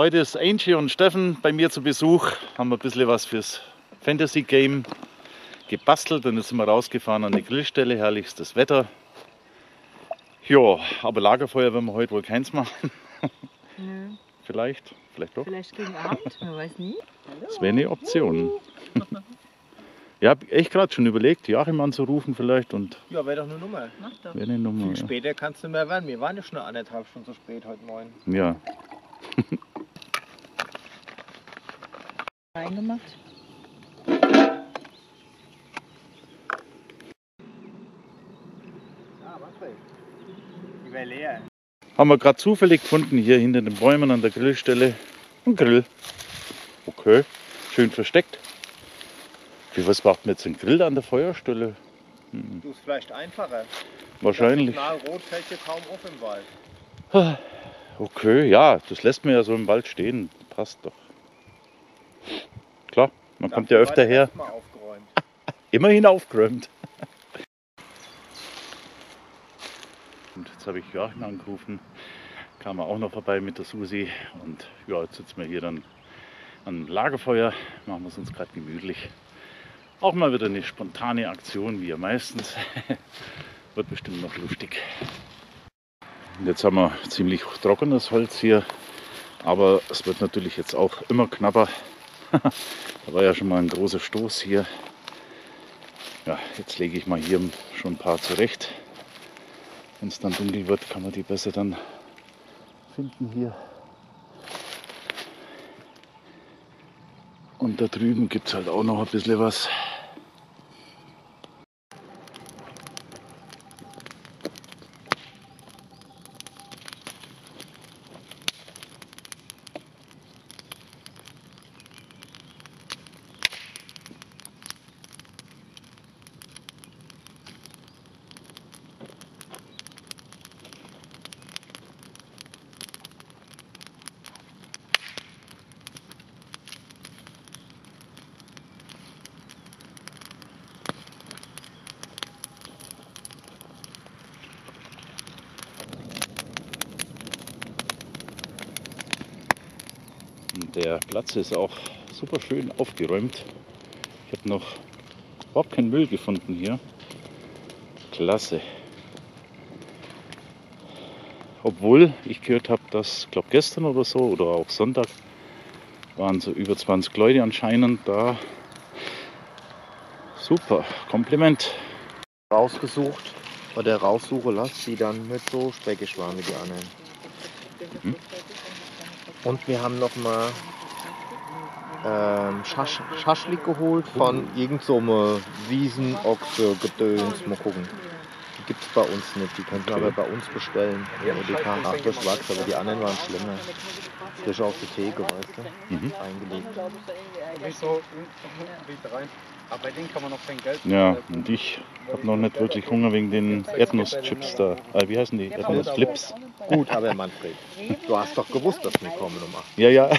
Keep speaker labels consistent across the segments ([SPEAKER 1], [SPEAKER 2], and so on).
[SPEAKER 1] Heute ist Angie und Steffen bei mir zu Besuch. Haben wir ein bisschen was fürs Fantasy Game gebastelt und jetzt sind wir rausgefahren an die Grillstelle. Herrlichstes Wetter. Ja, aber Lagerfeuer werden wir heute wohl keins machen.
[SPEAKER 2] Nö.
[SPEAKER 1] Vielleicht doch.
[SPEAKER 2] Vielleicht gegen Abend, man weiß nie.
[SPEAKER 1] Das wäre eine Option. Ich habe echt gerade schon überlegt, Joachim anzurufen vielleicht und.
[SPEAKER 3] Ja, wäre doch eine Nummer.
[SPEAKER 2] Mach doch.
[SPEAKER 1] Wäre eine Nummer.
[SPEAKER 3] Viel
[SPEAKER 1] Ja.
[SPEAKER 3] später kannst du mehr werden. Wir waren ja schon 1,5 Stunden zu spät heute Morgen.
[SPEAKER 1] Ja.
[SPEAKER 2] Reingemacht.
[SPEAKER 3] Ah, warte. Die wäre leer.
[SPEAKER 1] Haben wir gerade zufällig gefunden, hier hinter den Bäumen an der Grillstelle. Ein Grill. Okay, schön versteckt. Für was macht man jetzt einen Grill an der Feuerstelle?
[SPEAKER 3] Du ist vielleicht einfacher.
[SPEAKER 1] Wahrscheinlich.
[SPEAKER 3] Das Signalrot fällt dir kaum auf im Wald.
[SPEAKER 1] Okay, ja, das lässt man ja so im Wald stehen. Passt doch. Klar, man kommt ja öfter her.
[SPEAKER 3] Mal aufgeräumt.
[SPEAKER 1] Immerhin aufgeräumt. Und jetzt habe ich Joachim angerufen. Kam er auch noch vorbei mit der Susi. Und ja, jetzt sitzen wir hier dann am Lagerfeuer. Machen wir es uns gerade gemütlich. Auch mal wieder eine spontane Aktion, wie ja meistens. Wird bestimmt noch lustig. Und jetzt haben wir ziemlich trockenes Holz hier. Aber es wird natürlich jetzt auch immer knapper. Da war ja schon mal ein großer Stoß hier. Ja, jetzt lege ich mal hier schon ein paar zurecht. Wenn es dann dunkel wird, kann man die besser dann finden hier. Und da drüben gibt es halt auch noch ein bisschen was. Der Platz ist auch super schön aufgeräumt. Ich habe noch überhaupt keinen Müll gefunden hier. Klasse. Obwohl ich gehört habe, dass, glaube gestern oder so oder auch Sonntag waren so über 20 Leute anscheinend da. Super, Kompliment.
[SPEAKER 3] Rausgesucht oder raussuchen lassen, die dann nicht so speckig waren wie die anderen.
[SPEAKER 1] Mhm.
[SPEAKER 3] Und wir haben noch mal Schaschlik geholt von irgend so einem Wiesenochse Gedöns. Mal gucken. Die gibt es bei uns nicht. Die können wir aber bei uns bestellen. Ja, die kamen auch durch Wachs, aber die anderen waren schlimmer. Frisch auf die Theke, weißt du? Eingelegt.
[SPEAKER 4] Wieso? Rein. Aber bei denen kann man noch kein Geld.
[SPEAKER 1] Ja, und ich habe noch nicht wirklich Hunger wegen den Erdnusschips da. Wie heißen die? Erdnussflips.
[SPEAKER 3] Gut, aber Manfred, du hast doch gewusst, dass wir kommen um 8.
[SPEAKER 1] Ja, ja.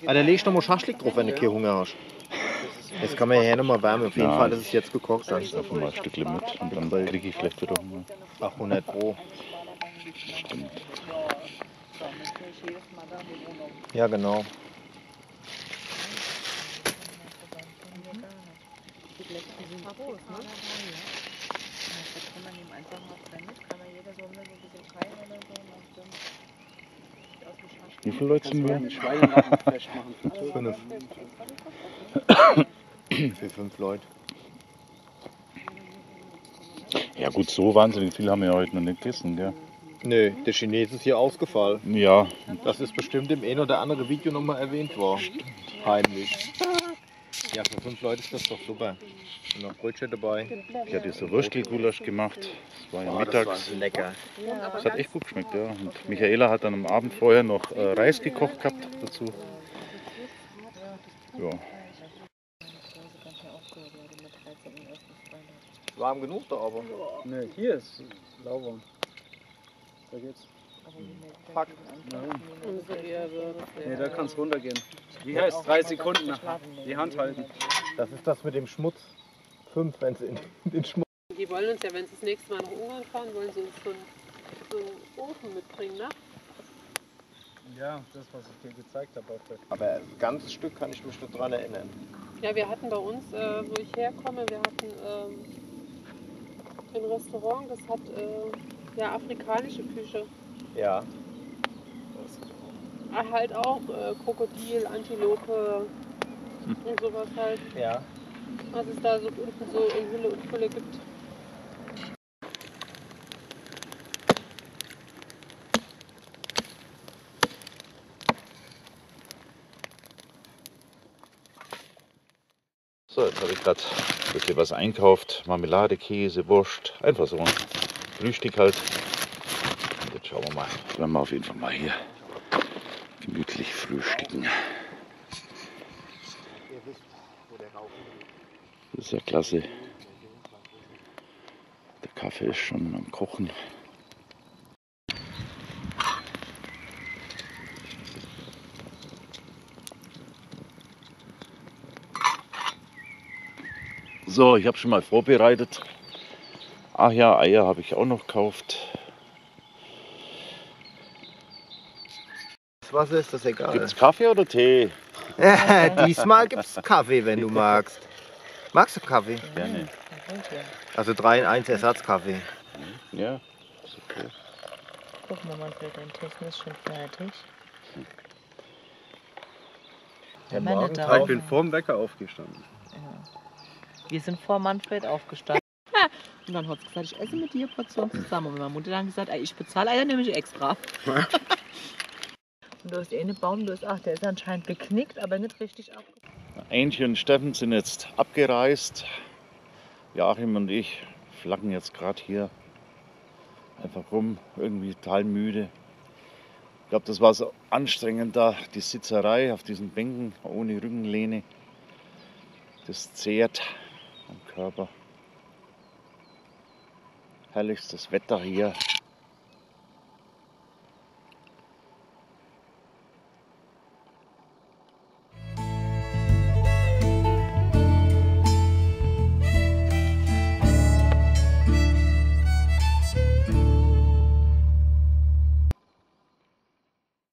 [SPEAKER 3] Ah, da legst du noch mal Schaschlik drauf, wenn du keinen Hunger hast. Das kann man ja noch mal wärmen. Auf jeden Fall ist es jetzt gekocht. Dann
[SPEAKER 1] Ich nehme mal ein Stückchen mit und dann kriege ich vielleicht wieder Hunger.
[SPEAKER 3] 800 Pro.
[SPEAKER 1] Stimmt.
[SPEAKER 3] Ja, genau.
[SPEAKER 1] Wie viele Leute sind wir?
[SPEAKER 3] Fünf. Für 5 Leute.
[SPEAKER 1] Ja gut, so wahnsinnig viel haben wir ja heute noch nicht gegessen, gell?
[SPEAKER 3] Nö, der Chinese ist hier ausgefallen.
[SPEAKER 1] Ja,
[SPEAKER 3] Das ist bestimmt im ein oder anderen Video nochmal erwähnt worden. Heimlich. Ja, für 5 Leute ist das doch super. Und noch Brötchen dabei.
[SPEAKER 1] ich hatte so Würstelgulasch gemacht. Das war ja
[SPEAKER 3] Das
[SPEAKER 1] mittags.
[SPEAKER 3] war lecker.
[SPEAKER 1] Das hat echt gut geschmeckt, ja. Und Michaela hat dann am Abend vorher noch Reis gekocht gehabt dazu. Ja.
[SPEAKER 3] Warm genug da aber.
[SPEAKER 4] Ne, hier ist lauwarm. Da geht's.
[SPEAKER 3] Fuck.
[SPEAKER 4] Ne, da kann's runtergehen. Wie heißt 3 Sekunden nach die Hand halten.
[SPEAKER 3] Das ist das mit dem Schmutz. 5, wenn sie in den Schmutz.
[SPEAKER 5] Die wollen uns ja, wenn sie das nächste Mal nach Ungarn fahren, wollen sie uns so einen Ofen mitbringen, ne?
[SPEAKER 4] Ja, das, was ich dir gezeigt habe. Auf der
[SPEAKER 3] Aber ein ganzes Stück kann ich mich nicht dran erinnern.
[SPEAKER 5] Ja, wir hatten bei uns, wo ich herkomme, wir hatten ein Restaurant, das hat ja afrikanische Küche.
[SPEAKER 3] Ja.
[SPEAKER 5] Halt auch Krokodil, Antilope und sowas halt.
[SPEAKER 3] Ja.
[SPEAKER 5] Was es da so unten so in Hülle und Fülle gibt.
[SPEAKER 1] So, jetzt habe ich gerade ein bisschen was einkauft. Marmelade, Käse, Wurst. Einfach so ein Frühstück halt. Und jetzt schauen wir mal. Werden wir auf jeden Fall mal hier gemütlich frühstücken. Das ist ja klasse. Der Kaffee ist schon am Kochen. So, ich habe schon mal vorbereitet. Ach ja, Eier habe ich auch noch gekauft.
[SPEAKER 3] Das Wasser ist das egal.
[SPEAKER 1] Gibt's Kaffee oder Tee?
[SPEAKER 3] Diesmal gibt's Kaffee, wenn du magst. Magst du Kaffee?
[SPEAKER 1] Gerne.
[SPEAKER 3] Also 3 in 1 Ersatzkaffee.
[SPEAKER 1] Ja, ist okay.
[SPEAKER 2] Guck mal, Manfred, dein Testen ist schon fertig.
[SPEAKER 3] Der
[SPEAKER 2] Meine
[SPEAKER 3] Morgentau.
[SPEAKER 2] Damen.
[SPEAKER 4] Ich bin vorm Wecker aufgestanden.
[SPEAKER 2] Wir sind vor Manfred aufgestanden. Und dann hat sie gesagt, ich esse mit dir Portion zusammen. Und meine Mutter dann gesagt, ich bezahle einen nämlich extra. Und du hast einen Baum, du hast, ach, der ist anscheinend geknickt, aber nicht richtig abgeknickt.
[SPEAKER 1] Ainche und Steffen sind jetzt abgereist. Joachim und ich flacken jetzt gerade hier einfach rum, irgendwie total müde. Ich glaube, das war so anstrengend da, die Sitzerei auf diesen Bänken ohne Rückenlehne. Das zehrt am Körper. Herrlichstes Wetter hier.